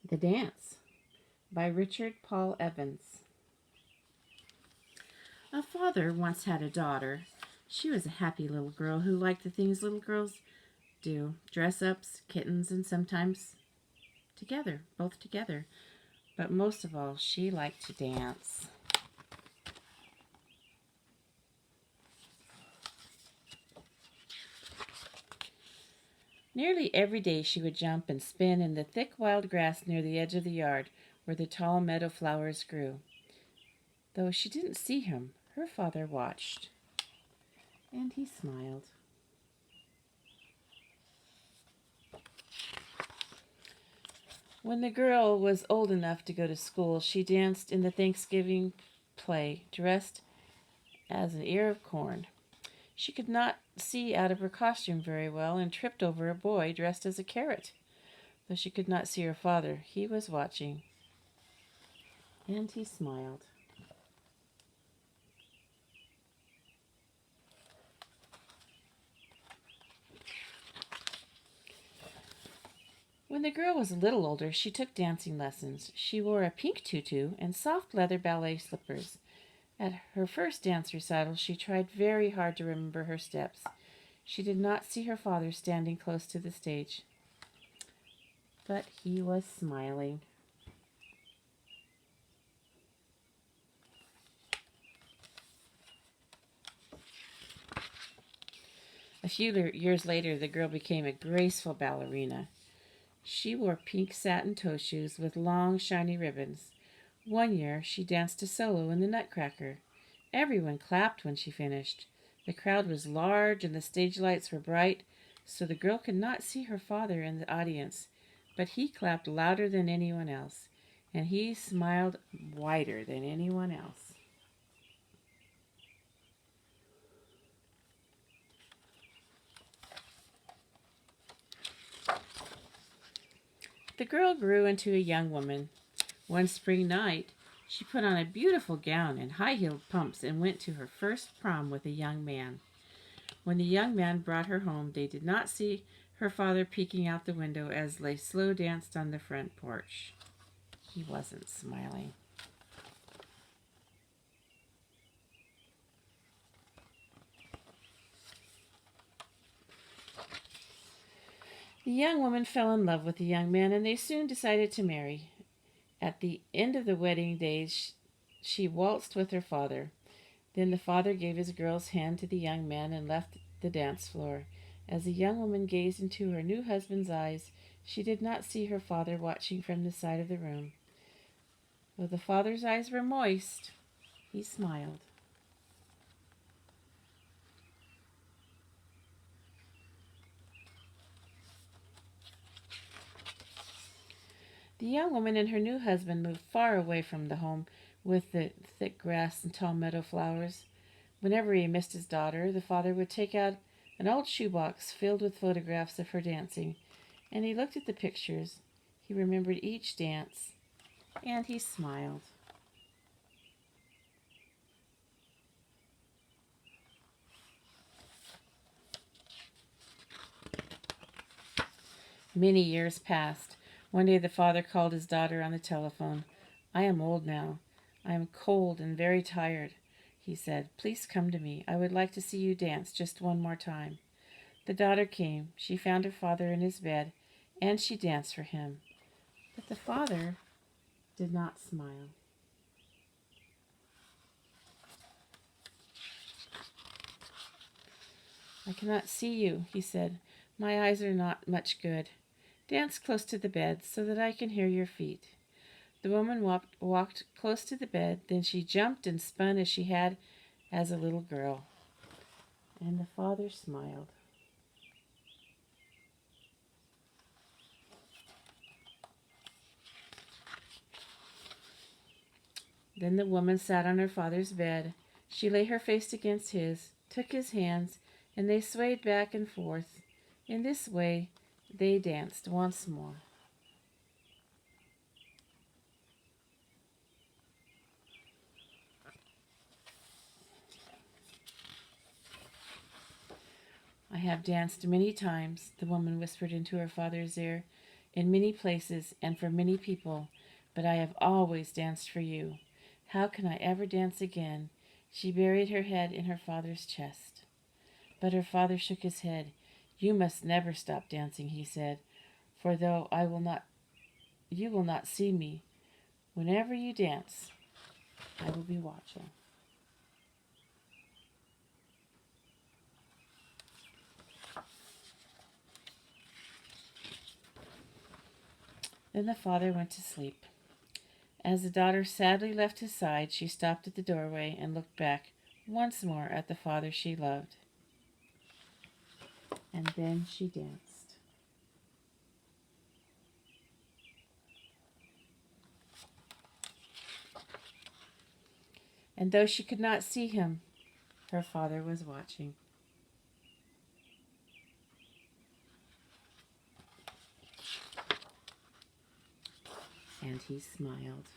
The Dance by Richard Paul Evans. A father once had a daughter. She was a happy little girl who liked the things little girls do, dress ups, kittens, and sometimes together, both together. But most of all, she liked to dance. Nearly every day she would jump and spin in the thick wild grass near the edge of the yard where the tall meadow flowers grew. Though she didn't see him, her father watched, and he smiled. When the girl was old enough to go to school, she danced in the Thanksgiving play, dressed as an ear of corn. She could not see out of her costume very well and tripped over a boy dressed as a carrot. Though she could not see her father, he was watching, and he smiled. When the girl was a little older, she took dancing lessons. She wore a pink tutu and soft leather ballet slippers. At her first dance recital, she tried very hard to remember her steps. She did not see her father standing close to the stage, but he was smiling. A few years later, the girl became a graceful ballerina. She wore pink satin toe shoes with long, shiny ribbons. One year, she danced a solo in the Nutcracker. Everyone clapped when she finished. The crowd was large and the stage lights were bright, so the girl could not see her father in the audience, but he clapped louder than anyone else, and he smiled wider than anyone else. The girl grew into a young woman. One spring night, she put on a beautiful gown and high-heeled pumps and went to her first prom with a young man. When the young man brought her home, they did not see her father peeking out the window as they slow danced on the front porch. He wasn't smiling. The young woman fell in love with the young man, and they soon decided to marry. At the end of the wedding days, she waltzed with her father. Then the father gave his girl's hand to the young man and left the dance floor. As the young woman gazed into her new husband's eyes, she did not see her father watching from the side of the room. Though the father's eyes were moist, he smiled. The young woman and her new husband moved far away from the home with the thick grass and tall meadow flowers. Whenever he missed his daughter, the father would take out an old shoebox filled with photographs of her dancing, and he looked at the pictures. He remembered each dance, and he smiled. Many years passed. One day the father called his daughter on the telephone. "I am old now. I am cold and very tired," he said. "Please come to me. I would like to see you dance just one more time." The daughter came. She found her father in his bed, and she danced for him. But the father did not smile. "I cannot see you," he said. "My eyes are not much good. Dance close to the bed so that I can hear your feet." The woman walked close to the bed, then she jumped and spun as she had as a little girl. And the father smiled. Then the woman sat on her father's bed. She lay her face against his, took his hands, and they swayed back and forth. In this way, they danced once more. "I have danced many times," the woman whispered into her father's ear. in many places and for many people, but I have always danced for you. How can I ever dance again?" She buried her head in her father's chest. But her father shook his head. "You must never stop dancing," he said, "for though you will not see me, whenever you dance, I will be watching." Then the father went to sleep. As the daughter sadly left his side, she stopped at the doorway and looked back once more at the father she loved. And then she danced. And though she could not see him, her father was watching. And he smiled.